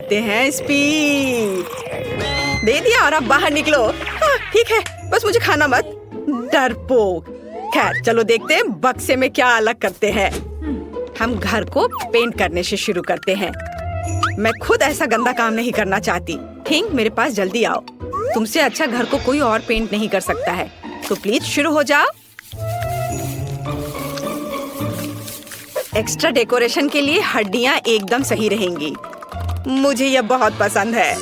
करते हैं स्पीड। दे दिया और अब बाहर निकलो। ठीक है, बस मुझे खाना मत, डरपोक। खैर चलो देखते हैं बक्से में क्या अलग करते हैं। हम घर को पेंट करने से शुरू करते हैं। मैं खुद ऐसा गंदा काम नहीं करना चाहती। थिंक मेरे पास जल्दी आओ। तुमसे अच्छा घर को कोई और पेंट नहीं कर सकता है, तो प्लीज शुरू हो जाओ। एक्स्ट्रा डेकोरेशन के लिए हड्डियां एकदम सही रहेंगी। मुझे यह बहुत पसंद है।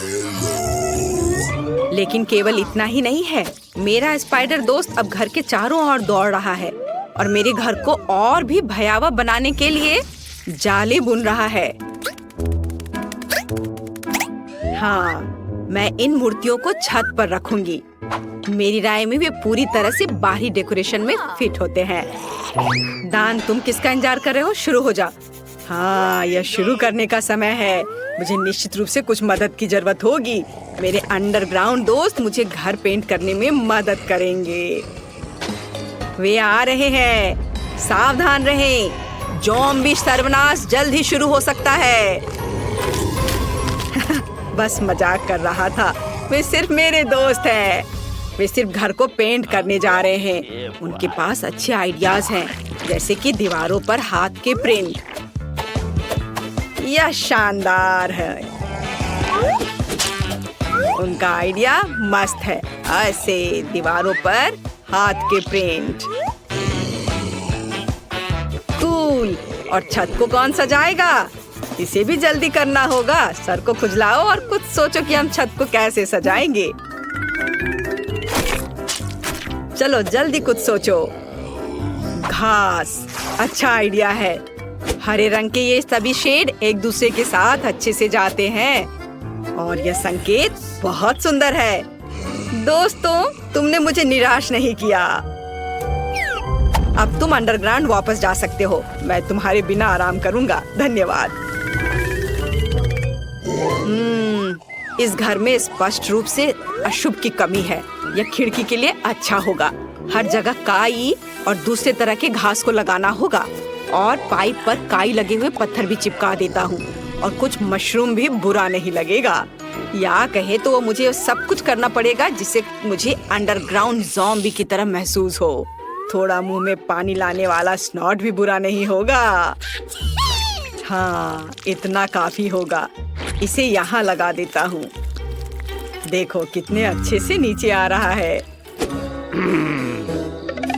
लेकिन केवल इतना ही नहीं है, मेरा स्पाइडर दोस्त अब घर के चारों ओर दौड़ रहा है और मेरे घर को और भी भयावह बनाने के लिए जाले बुन रहा है। हाँ, मैं इन मूर्तियों को छत पर रखूंगी। मेरी राय में वे पूरी तरह से बाहरी डेकोरेशन में फिट होते हैं। दान, तुम किसका इंतजार कर रहे हो? शुरू हो जा। हाँ, यह शुरू करने का समय है। मुझे निश्चित रूप से कुछ मदद की जरूरत होगी। मेरे अंडरग्राउंड दोस्त मुझे घर पेंट करने में मदद करेंगे। वे आ रहे हैं, सावधान रहें। ज़ॉम्बी सर्वनाश जल्द ही शुरू हो सकता है। बस मजाक कर रहा था। वे सिर्फ मेरे दोस्त हैं। वे सिर्फ घर को पेंट करने जा रहे हैं। उनके पास अच्छे आइडियाज हैं, जैसे कि दीवारों पर हाथ के प्रिंट। यह शानदार है। उनका आइडिया मस्त है। ऐसे दीवारों पर हाथ के प्रिंट। कूल। और छत को कौन सजाएगा? इसे भी जल्दी करना होगा। सर को खुजलाओ और कुछ सोचो कि हम छत को कैसे सजाएंगे। चलो जल्दी कुछ सोचो। घास अच्छा आइडिया है। हरे रंग के ये सभी शेड एक दूसरे के साथ अच्छे से जाते हैं और यह संकेत बहुत सुंदर है। दोस्तों, तुमने मुझे निराश नहीं किया। अब तुम अंडरग्राउंड वापस जा सकते हो। मैं तुम्हारे बिना आराम करूंगा। धन्यवाद। इस घर में स्पष्ट रूप से अशुभ की कमी है। यह खिड़की के लिए अच्छा होगा। हर जगह काई और दूसरे तरह के घास को लगाना होगा और पाइप पर काई लगे हुए पत्थर भी चिपका देता हूँ और कुछ मशरूम भी बुरा नहीं लगेगा। या कहे तो मुझे सब कुछ करना पड़ेगा जिससे मुझे अंडरग्राउंड ज़ॉम्बी की तरह महसूस हो। थोड़ा मुंह में पानी लाने वाला स्नॉट भी बुरा नहीं होगा। हाँ, इतना काफी होगा। इसे यहाँ लगा देता हूँ। देखो कितने अच्छे से नीचे आ रहा है।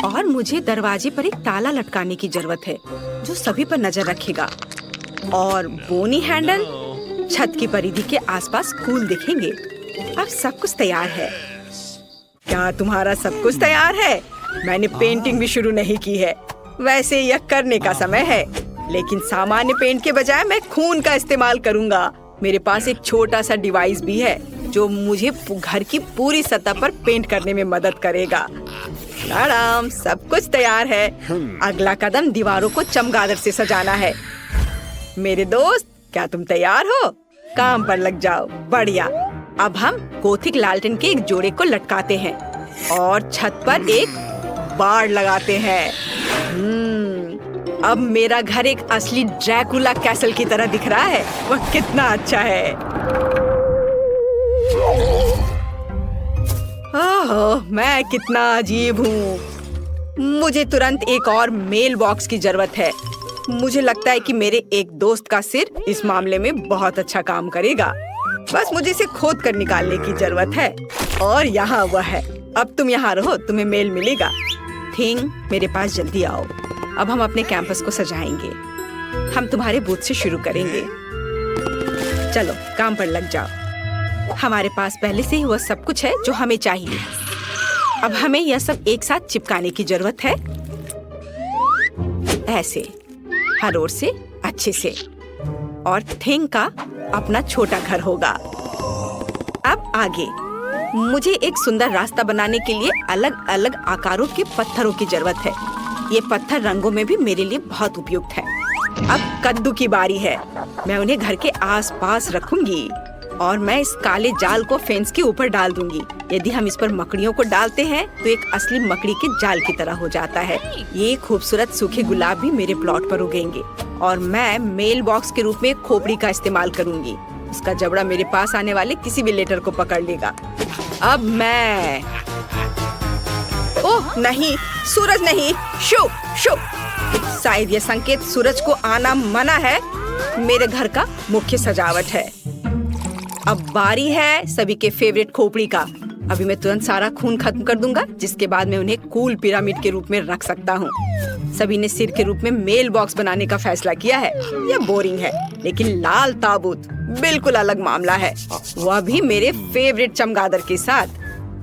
और मुझे दरवाजे पर एक ताला लटकाने की जरूरत है जो सभी पर नजर रखेगा। और बोनी हैंडल छत की परिधि के आसपास कूल दिखेंगे। अब सब कुछ तैयार है। क्या तुम्हारा सब कुछ तैयार है? मैंने पेंटिंग भी शुरू नहीं की है। वैसे यह करने का समय है, लेकिन सामान्य पेंट के बजाय मैं खून का इस्तेमाल करूंगा। मेरे पास एक छोटा सा डिवाइस भी है जो मुझे घर की पूरी सतह पर पेंट करने में मदद करेगा। आराम, सब कुछ तैयार है। अगला कदम दीवारों को चमगादड़ से सजाना है। मेरे दोस्त, क्या तुम तैयार हो? काम पर लग जाओ। बढ़िया। अब हम गोथिक लालटेन के एक जोड़े को लटकाते हैं और छत पर एक बाड़ लगाते हैं। अब मेरा घर एक असली ड्रैकुला कैसल की तरह दिख रहा है। वह कितना अच्छा है। ओह, मैं कितना अजीब हूँ। मुझे तुरंत एक और मेल बॉक्स की जरूरत है। मुझे लगता है कि मेरे एक दोस्त का सिर इस मामले में बहुत अच्छा काम करेगा। बस मुझे इसे खोद कर निकालने की जरूरत है। और यहाँ वह है। अब तुम यहाँ रहो, तुम्हें मेल मिलेगा। थिंग, मेरे पास जल्दी आओ। अब हम अपने कैंपस को सजाएंगे। हम तुम्हारे बूथ से शुरू करेंगे। चलो काम पर लग जाओ। हमारे पास पहले से ही वह सब कुछ है जो हमें चाहिए। अब हमें यह सब एक साथ चिपकाने की जरूरत है। ऐसे हर ओर से अच्छे से। और थिंग का अपना छोटा घर होगा। अब आगे मुझे एक सुंदर रास्ता बनाने के लिए अलग अलग आकारों के पत्थरों की जरूरत है। ये पत्थर रंगों में भी मेरे लिए बहुत उपयुक्त है। अब कद्दू की बारी है। मैं उन्हें घर के आसपास रखूंगी और मैं इस काले जाल को फेंस के ऊपर डाल दूंगी। यदि हम इस पर मकड़ियों को डालते हैं तो एक असली मकड़ी के जाल की तरह हो जाता है। ये खूबसूरत सूखे गुलाब भी मेरे प्लॉट पर उगेंगे और मैं मेल बॉक्स के रूप में खोपड़ी का इस्तेमाल करूंगी। उसका जबड़ा मेरे पास आने वाले किसी भी लेटर को पकड़ लेगा। अब मैं ओह नहीं, सूरज नहीं, शो शो। शायद ये संकेत सूरज को आना मना है। मेरे घर का मुख्य सजावट है। अब बारी है सभी के फेवरेट खोपड़ी का। अभी मैं तुरंत सारा खून खत्म कर दूंगा, जिसके बाद मैं उन्हें कूल पिरामिड के रूप में रख सकता हूँ। सभी ने सिर के रूप में मेल बॉक्स बनाने का फैसला किया है। यह बोरिंग है, लेकिन लाल ताबूत बिल्कुल अलग मामला है, वह भी मेरे फेवरेट चमगादड़ के साथ।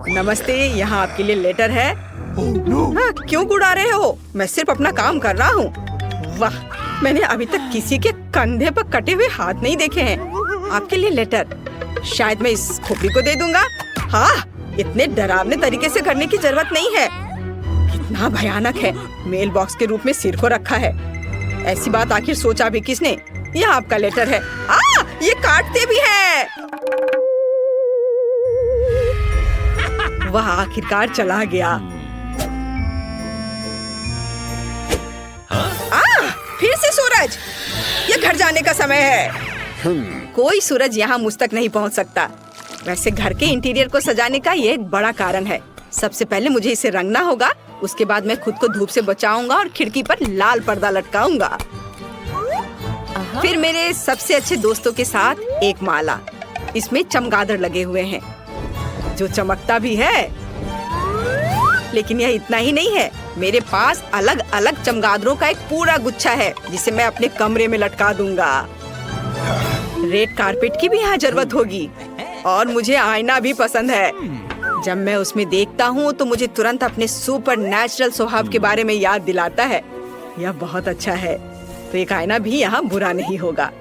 नमस्ते, यहाँ आपके लिए लेटर है। हाँ, क्यों उड़ा रहे हो? मैं सिर्फ अपना काम कर रहा हूँ। वाह, मैंने अभी तक किसी के कंधे पर कटे हुए हाथ नहीं देखे हैं। आपके लिए लेटर। शायद मैं इस खोपड़ी को दे दूंगा। हाँ, इतने डरावने तरीके से करने की जरूरत नहीं है। कितना भयानक है, मेल बॉक्स के रूप में सिर को रखा है। ऐसी बात आखिर सोचा भी किसने? यह आपका लेटर है। ये काटते भी हैं। वह आखिरकार चला गया। फिर से सूरज, ये घर जाने का समय है। कोई सूरज यहाँ मुझ तक नहीं पहुँच सकता। वैसे घर के इंटीरियर को सजाने का ये एक बड़ा कारण है। सबसे पहले मुझे इसे रंगना होगा, उसके बाद मैं खुद को धूप से बचाऊंगा और खिड़की पर लाल पर्दा लटकाऊंगा। फिर मेरे सबसे अच्छे दोस्तों के साथ एक माला। इसमें चमगादड़ लगे हुए हैं, जो चमकता भी है। लेकिन यह इतना ही नहीं है, मेरे पास अलग अलग चमगादड़ों का एक पूरा गुच्छा है, जिसे मैं अपने कमरे में लटका दूंगा। रेड कारपेट की भी यहाँ जरूरत होगी, और मुझे आईना भी पसंद है। जब मैं उसमें देखता हूँ तो मुझे तुरंत अपने सुपर नेचुरल स्वभाव के बारे में याद दिलाता है। यह बहुत अच्छा है, तो एक आईना भी यहाँ बुरा नहीं होगा।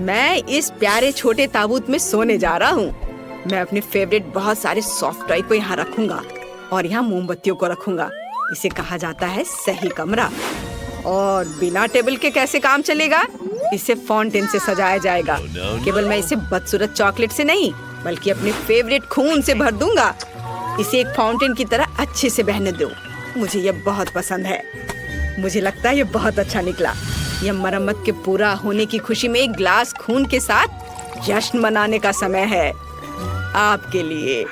मैं इस प्यारे छोटे ताबूत में सोने जा रहा हूँ। मैं अपने फेवरेट बहुत सारे सॉफ्ट टॉय को यहाँ रखूंगा, और यहाँ मोमबत्तियों को रखूंगा। इसे कहा जाता है सही कमरा। और बिना टेबल के कैसे काम चलेगा? इसे फाउंटेन से सजाया जाएगा। केवल मैं इसे बदसूरत चॉकलेट से नहीं, बल्कि अपने फेवरेट खून से भर दूंगा। इसे एक फाउंटेन की तरह अच्छे से बहने दो। मुझे यह बहुत पसंद है। मुझे लगता है ये बहुत अच्छा निकला। यह मरम्मत के पूरा होने की खुशी में एक ग्लास खून के साथ जश्न मनाने का समय है। आपके लिए।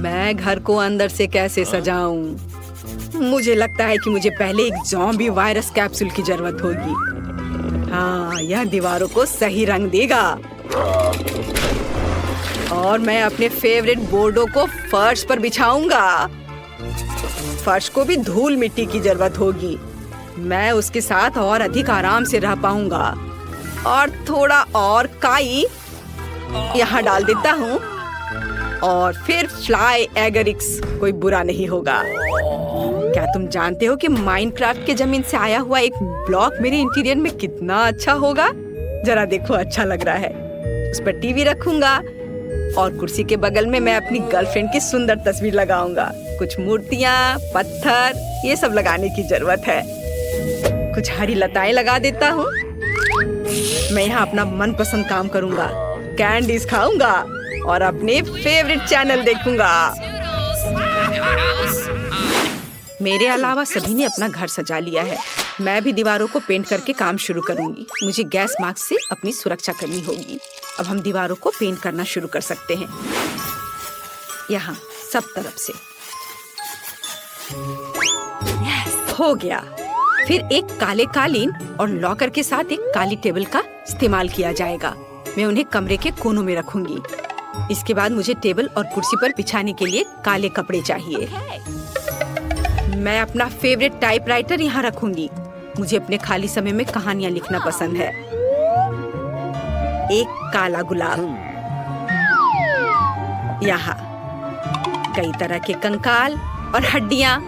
मैं घर को अंदर से कैसे सजाऊं? मुझे लगता है कि मुझे पहले एक ज़ॉम्बी वायरस कैप्सूल की जरूरत होगी। हाँ, यह दीवारों को सही रंग देगा। और मैं अपने फेवरेट बोर्डों को फर्श पर बिछाऊंगा। फर्श को भी धूल मिट्टी की जरूरत होगी। मैं उसके साथ और अधिक आराम से रह पाऊंगा। और थोड़ा और काई यहाँ डाल देता हूँ। और फिर फ्लाई एगरिक्स, कोई बुरा नहीं होगा। क्या तुम जानते हो कि माइनक्राफ्ट के जमीन से आया हुआ एक ब्लॉक मेरे इंटीरियर में कितना अच्छा होगा? जरा देखो, अच्छा लग रहा है। उस पर टीवी रखूंगा, और कुर्सी के बगल में मैं अपनी गर्लफ्रेंड की सुंदर तस्वीर लगाऊंगा। कुछ मूर्तियाँ, पत्थर, ये सब लगाने की जरूरत है। कुछ हरी लताएं लगा देता हूँ। मैं यहाँ अपना मनपसंद काम करूंगा, कैंडीज खाऊंगा और अपने फेवरेट चैनल देखूंगा। मेरे अलावा सभी ने अपना घर सजा लिया है। मैं भी दीवारों को पेंट करके काम शुरू करूंगी। मुझे गैस मास्क से अपनी सुरक्षा करनी होगी। अब हम दीवारों को पेंट करना शुरू कर सकते हैं। यहाँ सब तरफ से। हो गया। फिर एक काले कालीन और लॉकर के साथ एक काली टेबल का इस्तेमाल किया जाएगा। मैं उन्हें कमरे के कोनों में रखूंगी। इसके बाद मुझे टेबल और कुर्सी पर बिछाने के लिए काले कपड़े चाहिए। मैं अपना फेवरेट टाइपराइटर यहाँ रखूंगी। मुझे अपने खाली समय में कहानियाँ लिखना पसंद है। एक काला गुलाब। यहाँ कई तरह के कंकाल और हड्डियाँ,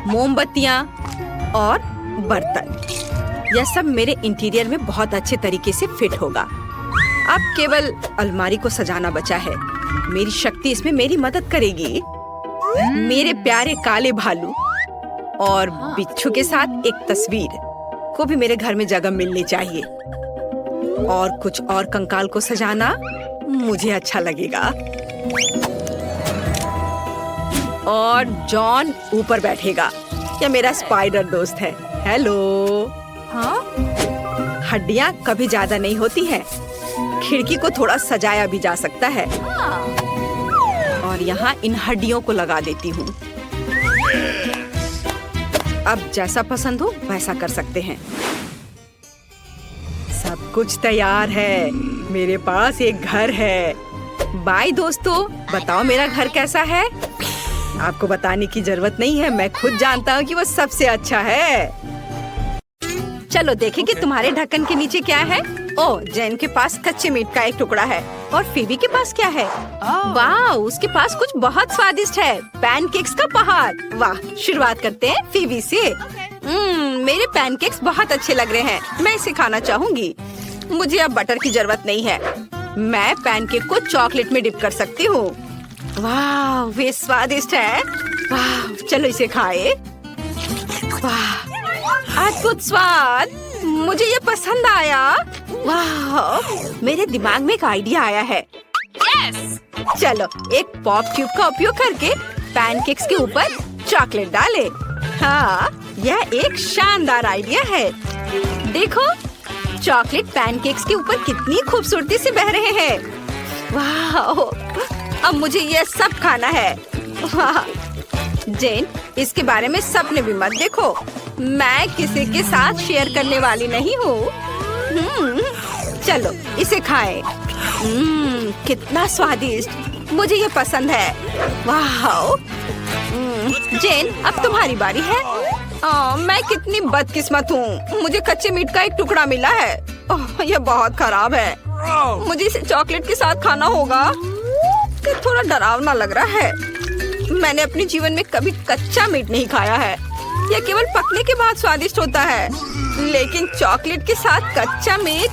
मोमबत्तियाँ और बर्तन। यह सब मेरे इंटीरियर में बहुत अच्छे तरीके से फिट होगा। अब केवल अलमारी को सजाना बचा है। मेरी शक्ति इसमें मेरी मदद करेगी। मेरे प्यारे काले भालू और बिच्छू के साथ एक तस्वीर को भी मेरे घर में जगह मिलनी चाहिए। और कुछ और कंकाल को सजाना मुझे अच्छा लगेगा। और जॉन ऊपर बैठेगा। यह मेरा स्पाइडर दोस्त है। हेलो। हाँ? हड्डियाँ कभी ज्यादा नहीं होती हैं। खिड़की को थोड़ा सजाया भी जा सकता है। और यहाँ इन हड्डियों को लगा देती हूँ। अब जैसा पसंद हो वैसा कर सकते हैं। सब कुछ तैयार है। मेरे पास एक घर है। बाय दोस्तों, बताओ मेरा घर कैसा है? आपको बताने की जरूरत नहीं है, मैं खुद जानता हूँ कि वो सबसे अच्छा है। चलो देखें कि तुम्हारे ढक्कन के नीचे क्या है। ओह, जैन के पास कच्चे मीट का एक टुकड़ा है। और फीबी के पास क्या है? वाह, उसके पास कुछ बहुत स्वादिष्ट है। पैनकेक्स का पहाड़। वाह, शुरुआत करते हैं फीबी से। मेरे पैनकेक्स बहुत अच्छे लग रहे हैं। मैं इसे खाना चाहूंगी। मुझे अब बटर की जरूरत नहीं है। मैं पैनकेक को चॉकलेट में डिप कर सकती हूँ। वाह, वे स्वादिष्ट है। वाह, चलो इसे खाए। वाह, अद्भुत स्वाद। मुझे ये पसंद आया। वाह, मेरे दिमाग में एक आइडिया आया है। चलो एक पॉप ट्यूब का उपयोग करके पैनकेक्स के ऊपर चॉकलेट डाले। हाँ, यह एक शानदार आइडिया है। देखो, चॉकलेट पैनकेक्स के ऊपर कितनी खूबसूरती से बह रहे हैं। वाह, अब मुझे यह सब खाना है। वाह, जेन, इसके बारे में सपने भी मत देखो। मैं किसी के साथ शेयर करने वाली नहीं हूँ। चलो इसे खाएं। कितना स्वादिष्ट। मुझे ये पसंद है। वाह, जेन, अब तुम्हारी बारी है। मैं कितनी बदकिस्मत हूँ। मुझे कच्चे मीट का एक टुकड़ा मिला है। यह बहुत खराब है। मुझे इसे चॉकलेट के साथ खाना होगा। ये थोड़ा डरावना लग रहा है। मैंने अपने जीवन में कभी कच्चा मीट नहीं खाया है। यह केवल पकने के बाद स्वादिष्ट होता है, लेकिन चॉकलेट के साथ कच्चा मीट,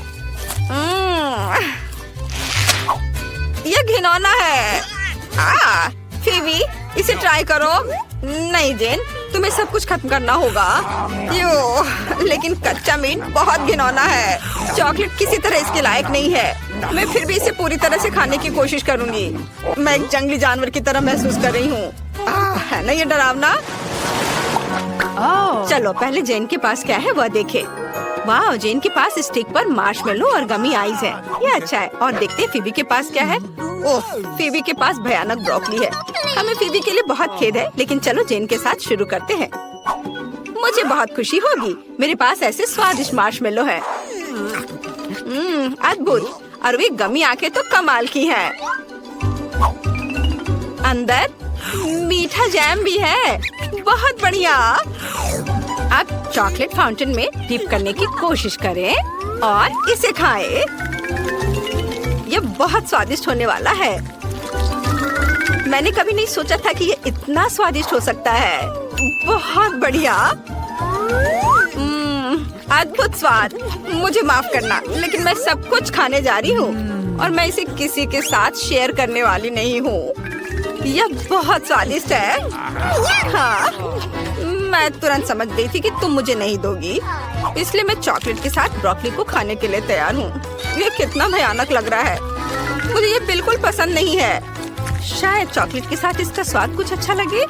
यह घिनौना है। फीबी, इसे ट्राई करो। नहीं जेन, तुम्हें सब कुछ खत्म करना होगा। लेकिन कच्चा मीट बहुत घिनौना है। चॉकलेट किसी तरह इसके लायक नहीं है। मैं फिर भी इसे पूरी तरह से खाने की कोशिश करूंगी। मैं एक जंगली जानवर की तरह महसूस कर रही हूँ। है ना ये डरावना? चलो पहले जेन के पास क्या है वह देखे। वाह, जेन के पास स्टिक पर मार्शमेलो और गमी आइज है। ये अच्छा है। और देखते हैं फीबी के पास क्या है। ओह, फीबी के पास भयानक ब्रोकली है। हमें फीबी के लिए बहुत खेद है, लेकिन चलो जेन के साथ शुरू करते हैं। मुझे बहुत खुशी होगी। मेरे पास ऐसे स्वादिष्ट मार्शमेलो है। अद्भुत। और वे गमी आंखें तो कमाल की हैं। अंदर मीठा जैम भी है। बहुत बढ़िया। अब चॉकलेट फाउंटेन में डिप करने की कोशिश करें और इसे खाएं। यह बहुत स्वादिष्ट होने वाला है। मैंने कभी नहीं सोचा था कि ये इतना स्वादिष्ट हो सकता है। बहुत बढ़िया। अद्भुत स्वाद। मुझे माफ करना, लेकिन मैं सब कुछ खाने जा रही हूँ और मैं इसे किसी के साथ शेयर करने वाली नहीं हूँ। यह बहुत स्वादिष्ट है। हाँ, मैं तुरंत समझ गई थी कि तुम मुझे नहीं दोगी, इसलिए मैं चॉकलेट के साथ ब्रोकली को खाने के लिए तैयार हूँ। ये कितना भयानक लग रहा है। मुझे ये बिल्कुल पसंद नहीं है। शायद चॉकलेट के साथ इसका स्वाद कुछ अच्छा लगे।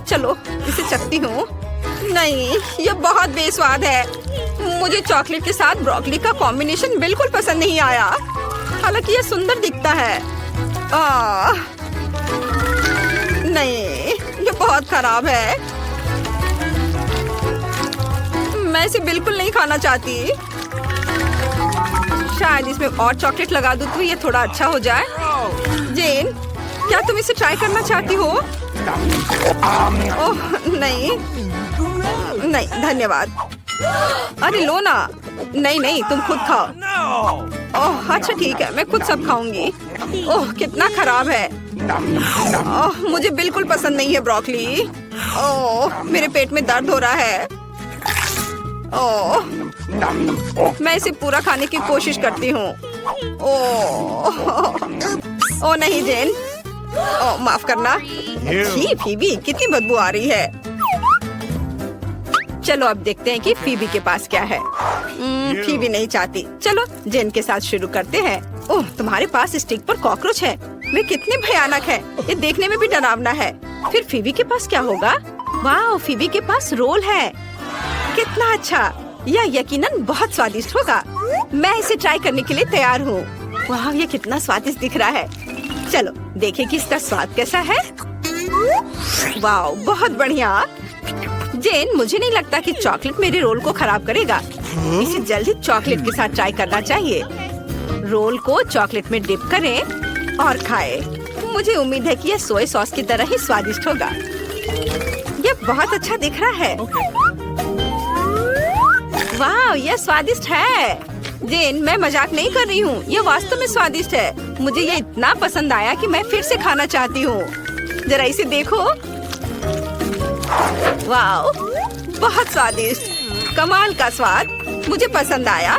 चलो इसे चखती हूँ। नहीं, यह बहुत बेस्वाद है। मुझे चॉकलेट के साथ ब्रोकली का कॉम्बिनेशन बिल्कुल पसंद नहीं आया। हालांकि यह सुंदर दिखता है। नहीं, ये बहुत खराब है। मैं इसे बिल्कुल नहीं खाना चाहती। शायद इसमें और चॉकलेट लगा दूं तो ये थोड़ा अच्छा हो जाए। जेन, क्या तुम इसे ट्राई करना चाहती हो? ओह नहीं, नहीं धन्यवाद। अरे लो ना। नहीं नहीं, तुम खुद खाओ। ओह अच्छा ठीक है, मैं खुद सब खाऊंगी। ओह कितना खराब है। ओह मुझे बिल्कुल पसंद नहीं है ब्रोकली। ओह मेरे पेट में दर्द हो रहा है। ओह मैं इसे पूरा खाने की कोशिश करती हूँ। ओह नहीं जेन, ओह माफ करना। छी फीबी, कितनी बदबू आ रही है। चलो अब देखते हैं कि फीबी के पास क्या है। फीबी नहीं चाहती। चलो जेन के साथ शुरू करते हैं। ओह तुम्हारे पास स्टिक पर कॉकरोच है। वे कितने भयानक है। ये देखने में भी डरावना है। फिर फीबी के पास क्या होगा? वाह, फीबी के पास रोल है। कितना अच्छा। यह यकीनन बहुत स्वादिष्ट होगा। मैं इसे ट्राई करने के लिए तैयार हूँ। वाह, ये कितना स्वादिष्ट दिख रहा है। चलो देखें कि इसका स्वाद कैसा है। वाह, बहुत बढ़िया। जेन, मुझे नहीं लगता कि चॉकलेट मेरे रोल को खराब करेगा। इसे जल्दी चॉकलेट के साथ ट्राई करना चाहिए। रोल को चॉकलेट में डिप करें और खाएं। मुझे उम्मीद है कि यह सोया सॉस की तरह ही स्वादिष्ट होगा। यह बहुत अच्छा दिख रहा है। वाह, यह स्वादिष्ट है। जेन, मैं मजाक नहीं कर रही हूँ, यह वास्तव में स्वादिष्ट है। मुझे यह इतना पसंद आया कि मैं फिर से खाना चाहती हूँ। जरा इसे देखो। वाह, बहुत स्वादिष्ट, कमाल का स्वाद। मुझे पसंद आया।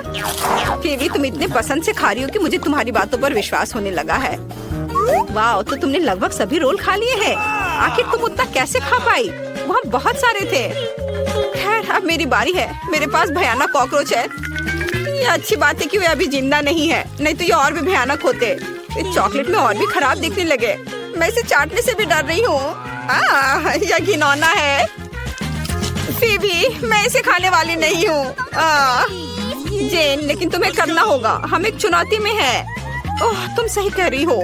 फिर भी तुम इतने पसंद से खा रही हो कि मुझे तुम्हारी बातों पर विश्वास होने लगा है। वाह, तो तुमने लगभग सभी रोल खा लिए हैं। आखिर तुम उतना कैसे खा पाई? वहाँ बहुत सारे थे। खैर, अब मेरी बारी है। मेरे पास भयानक कॉकरोच है। ये अच्छी बात है कि वे अभी जिंदा नहीं है, नहीं तो ये और भी भयानक होते। इस चॉकलेट में और भी खराब दिखने लगे। मैं इसे चाटने से भी डर रही हूँ। यह घिनौना है। फीबी, मैं इसे खाने वाली नहीं हूँ। जेन, लेकिन तुम्हें करना होगा। हम एक चुनौती में हैं। ओह, तुम सही कह रही हो।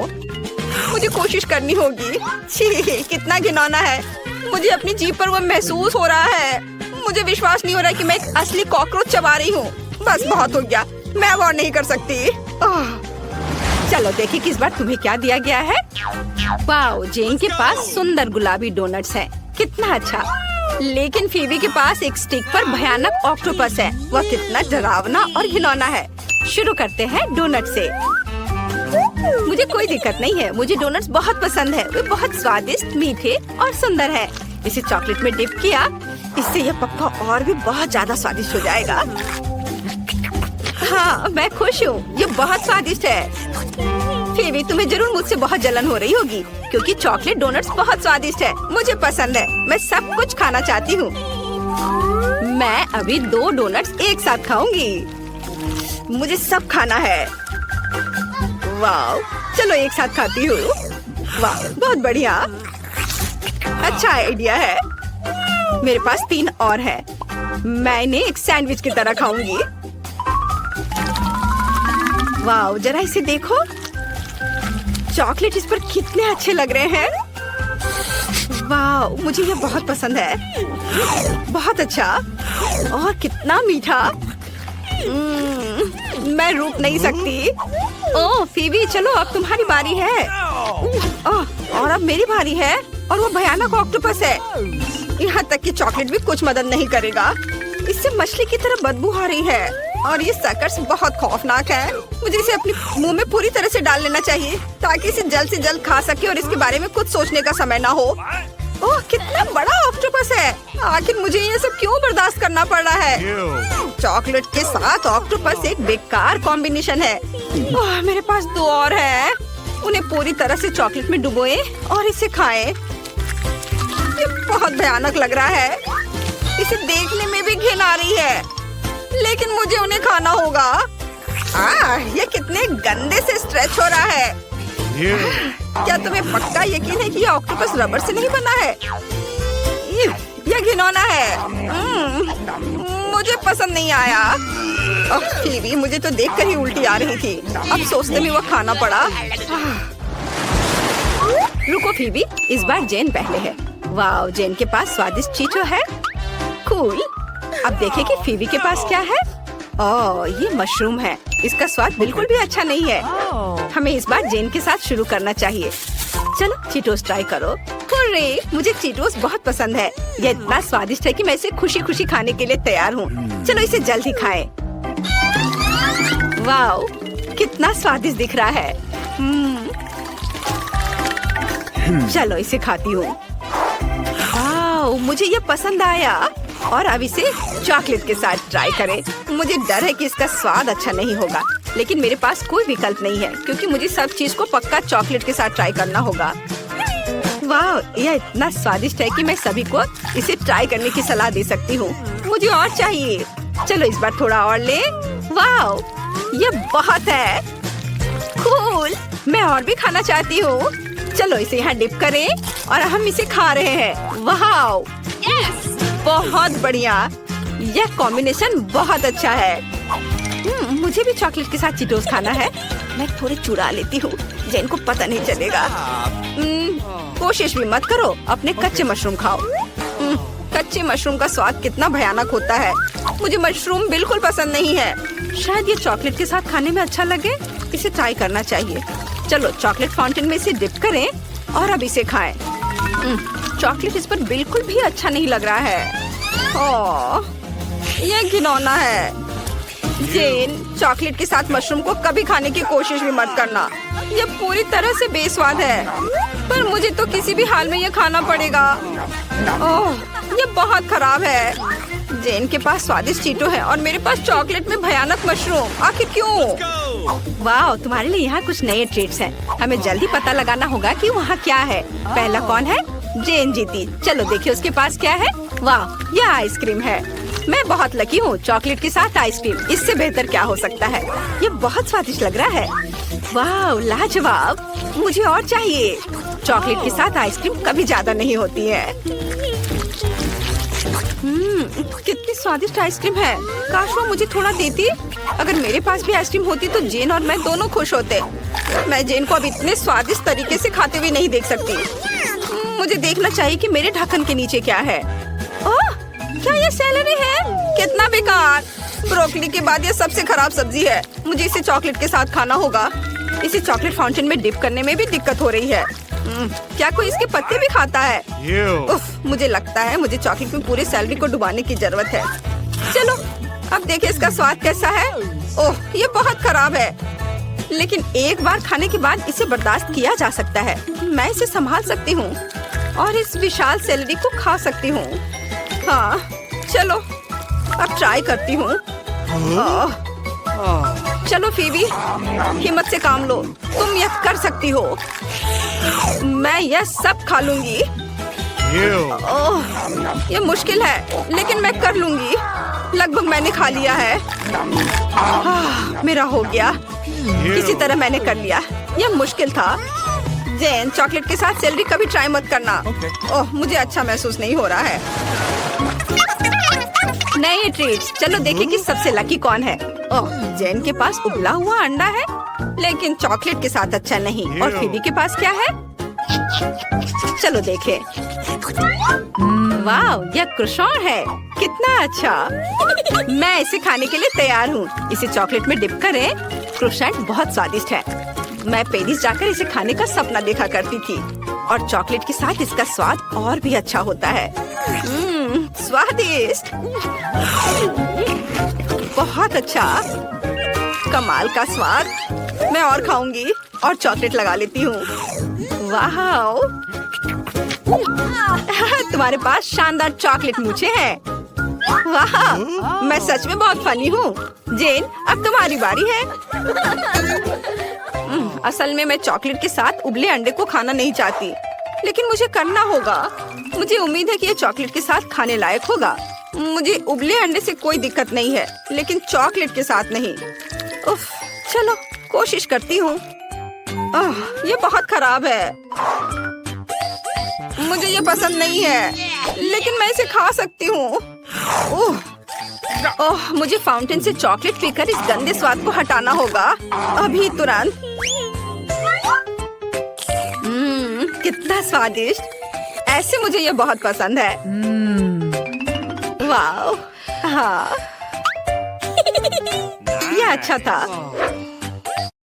मुझे कोशिश करनी होगी। छी, कितना घिनौना है। मुझे अपनी जीभ पर वो महसूस हो रहा है। मुझे विश्वास नहीं हो रहा कि मैं एक असली कॉकरोच चबा रही हूँ। बस बहुत हो गया, मैं अब और नहीं कर सकती। चलो देखिए कि इस बार तुम्हें क्या दिया गया है। वाओ, जेन के पास सुंदर गुलाबी डोनट्स हैं। कितना अच्छा। लेकिन फीबी के पास एक स्टिक पर भयानक ऑक्टोपस है। वह कितना डरावना और घिनौना है। शुरू करते हैं डोनट से। मुझे कोई दिक्कत नहीं है। मुझे डोनट्स बहुत पसंद है। वे बहुत स्वादिष्ट, मीठे और सुंदर है। इसे चॉकलेट में डिप किया। इससे यह पक्का और भी बहुत ज्यादा स्वादिष्ट हो जाएगा। हाँ, मैं खुश हूँ। ये बहुत स्वादिष्ट है। फीबी, तुम्हें जरूर मुझसे बहुत जलन हो रही होगी क्योंकि चॉकलेट डोनट्स बहुत स्वादिष्ट है। मुझे पसंद है। मैं सब कुछ खाना चाहती हूँ। मैं अभी 2 डोनट्स एक साथ खाऊंगी। मुझे सब खाना है। वाह, चलो एक साथ खाती हूँ। वाह, बहुत बढ़िया। अच्छा आइडिया है। मेरे पास 3 और है। मैं इन्हें एक सैंडविच की तरह खाऊंगी। वाह, जरा इसे देखो। चॉकलेट इस पर कितने अच्छे लग रहे हैं। वाह, मुझे ये बहुत पसंद है। बहुत अच्छा और कितना मीठा। मैं रुक नहीं सकती। ओह फीबी, चलो अब तुम्हारी बारी है। और अब मेरी बारी है। और वो भयानक ऑक्टोपस है। यहाँ तक कि चॉकलेट भी कुछ मदद नहीं करेगा। इससे मछली की तरह बदबू आ रही है और ये सकर्स बहुत खौफनाक है। मुझे इसे अपने मुंह में पूरी तरह से डाल लेना चाहिए ताकि इसे जल्द से जल्द खा सके और इसके बारे में कुछ सोचने का समय ना हो। ओह, कितना बड़ा ऑक्टोपस है। आखिर मुझे ये सब क्यों बर्दाश्त करना पड़ रहा है। चॉकलेट के साथ ऑक्टोपस एक बेकार कॉम्बिनेशन है। ओह, मेरे पास 2 और है। उन्हें पूरी तरह से चॉकलेट में डुबोए और इसे खाएं। ये बहुत भयानक लग रहा है। इसे देखने में भी घिन आ रही है, लेकिन मुझे उन्हें खाना होगा। ये कितने गंदे से स्ट्रेच हो रहा है। क्या तुम्हें पक्का यकीन है कि ये ऑक्टोपस रबर से नहीं बना है? ये घिनौना है। मुझे पसंद नहीं आया। फीबी, मुझे तो देखकर ही उल्टी आ रही थी। अब सोचते में वह खाना पड़ा। रुको फीबी, इस बार जेन पहले है। वाह, जेन के पास स्वादिष्ट चीचो है। कूल। अब देखें कि फीबी के पास क्या है। ओह, ये मशरूम है। इसका स्वाद बिल्कुल भी अच्छा नहीं है। हमें इस बार जेन के साथ शुरू करना चाहिए। चलो चीटोस ट्राई करो। हुर्रे, मुझे चीटोस बहुत पसंद है। यह इतना स्वादिष्ट है कि मैं इसे खुशी खुशी खाने के लिए तैयार हूँ। चलो इसे जल्द ही खाएं। वाह, कितना स्वादिष्ट दिख रहा है। चलो इसे खाती हूँ। वाह, मुझे ये पसंद आया। और अब इसे चॉकलेट के साथ ट्राई करें। मुझे डर है कि इसका स्वाद अच्छा नहीं होगा, लेकिन मेरे पास कोई विकल्प नहीं है क्योंकि मुझे सब चीज को पक्का चॉकलेट के साथ ट्राई करना होगा। वाह, यह इतना स्वादिष्ट है कि मैं सभी को इसे ट्राई करने की सलाह दे सकती हूँ। मुझे और चाहिए। चलो इस बार थोड़ा और ले। वाह, यह बहुत है। कूल, मैं और भी खाना चाहती हूँ। चलो इसे यहाँ डिप करें और हम इसे खा रहे हैं। वाह, बहुत बढ़िया। यह कॉम्बिनेशन बहुत अच्छा है। मुझे भी चॉकलेट के साथ चीटोस खाना है। मैं थोड़े चुरा लेती हूँ, जेन को पता नहीं चलेगा। कोशिश भी मत करो, अपने कच्चे मशरूम खाओ। कच्चे मशरूम का स्वाद कितना भयानक होता है। मुझे मशरूम बिल्कुल पसंद नहीं है। शायद ये चॉकलेट के साथ खाने में अच्छा लगे, इसे ट्राई करना चाहिए। चलो चॉकलेट फाउंटेन में इसे डिप करें और अब इसे खाएं। चॉकलेट इस पर बिल्कुल भी अच्छा नहीं लग रहा है। ओह, ये घिनौना है। जेन, चॉकलेट के साथ मशरूम को कभी खाने की कोशिश भी मत करना। ये पूरी तरह से बेस्वाद है, पर मुझे तो किसी भी हाल में ये खाना पड़ेगा। ओह, ये बहुत खराब है। जेन के पास स्वादिष्ट चीटो है और मेरे पास चॉकलेट में भयानक मशरूम। आखिर क्यों? वाह, तुम्हारे लिए यहाँ कुछ नए ट्रीट्स हैं। हमें जल्दी पता लगाना होगा कि वहाँ क्या है। पहला कौन है? जेन जीती। चलो देखिए उसके पास क्या है। वाह, यह आइसक्रीम है। मैं बहुत लकी हूँ, चॉकलेट के साथ आइसक्रीम, इससे बेहतर क्या हो सकता है। ये बहुत स्वादिष्ट लग रहा है। वाह, लाजवाब। मुझे और चाहिए। चॉकलेट के साथ आइसक्रीम कभी ज्यादा नहीं होती है। कितनी स्वादिष्ट आइसक्रीम है। काश वो मुझे थोड़ा देती। अगर मेरे पास भी आइसक्रीम होती तो जेन और मैं दोनों खुश होते। मैं जेन को अब इतने स्वादिष्ट तरीके से खाते हुए नहीं देख सकती। मुझे देखना चाहिए कि मेरे ढक्कन के नीचे क्या है। ओह, क्या ये सैलरी है? कितना बेकार। ब्रोकली के बाद ये सबसे खराब सब्जी है। मुझे इसे चॉकलेट के साथ खाना होगा। इसे चॉकलेट फाउंटेन में डिप करने में भी दिक्कत हो रही है। क्या कोई इसके पत्ते भी खाता है? उफ, मुझे लगता है मुझे चॉकलेट में पूरे सैलरी को डुबाने की जरूरत है। चलो अब देखें इसका स्वाद कैसा है। ओह, ये बहुत खराब है, लेकिन एक बार खाने के बाद इसे बर्दाश्त किया जा सकता है। मैं इसे संभाल सकती हूँ और इस विशाल सैलरी को खा सकती हूँ। हाँ, चलो अब ट्राई करती हूँ। चलो फीबी, हिम्मत से काम लो, तुम यह कर सकती हो। मैं यह सब खा लूंगी। ओह, ये मुश्किल है, लेकिन मैं कर लूंगी। लगभग मैंने खा लिया है। मेरा हो गया। किसी तरह मैंने कर लिया। यह मुश्किल था। जेन, चॉकलेट के साथ सैलरी कभी ट्राई मत करना। ओह, मुझे अच्छा महसूस नहीं हो रहा है। नए ट्रीट्स, चलो देखें कि सबसे लकी कौन है। ओह, जेन के पास उबला हुआ अंडा है, लेकिन चॉकलेट के साथ अच्छा नहीं। और फीबी के पास क्या है? चलो देखें। वाह, यह क्रोissant है। कितना अच्छा। मैं इसे खाने के लिए तैयार हूँ। इसे चॉकलेट में डिप करें। क्रोissant बहुत स्वादिष्ट है। मैं पेरिस जाकर इसे खाने का सपना देखा करती थी और चॉकलेट के साथ इसका स्वाद और भी अच्छा होता है। स्वादिष्ट, बहुत अच्छा, कमाल का स्वाद। मैं और खाऊंगी और चॉकलेट लगा लेती हूँ। वाह, तुम्हारे पास शानदार चॉकलेट मूछें हैं। वाह, मैं सच में बहुत फनी हूँ। जेन, अब तुम्हारी बारी है। असल में मैं चॉकलेट के साथ उबले अंडे को खाना नहीं चाहती, लेकिन मुझे करना होगा। मुझे उम्मीद है कि ये चॉकलेट के साथ खाने लायक होगा। मुझे उबले अंडे से कोई दिक्कत नहीं है, लेकिन चॉकलेट के साथ नहीं। उफ, चलो कोशिश करती हूँ। ये बहुत खराब है। मुझे ये पसंद नहीं है, लेकिन मैं इसे खा सकती हूँ। ओह, मुझे फाउंटेन से चॉकलेट पीकर इस गंदे स्वाद को हटाना होगा, अभी तुरंत। कितना स्वादिष्ट। ऐसे मुझे ये बहुत पसंद है। वाह, हाँ, ये अच्छा था।